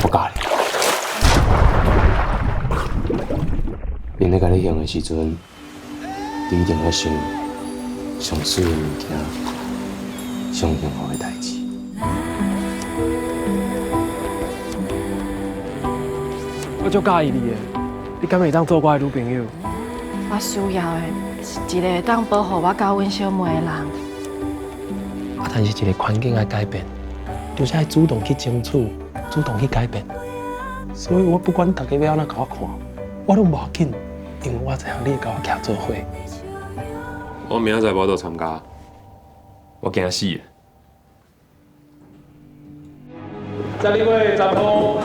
我教你。因咧甲你用的时阵，你一定要想上水的物件，上幸福的代志。我足介意你的，你敢会当做我的女朋友？我需要的是一个会当保护我甲阮小妹的人。但是一个环境要改变，就是要主动去争取，主动去改变。所以我不管大家要安怎甲我看，我拢无要紧，因为我知影你会甲我徛做伙。我明仔载无得参加，我惊死的。十二月10号。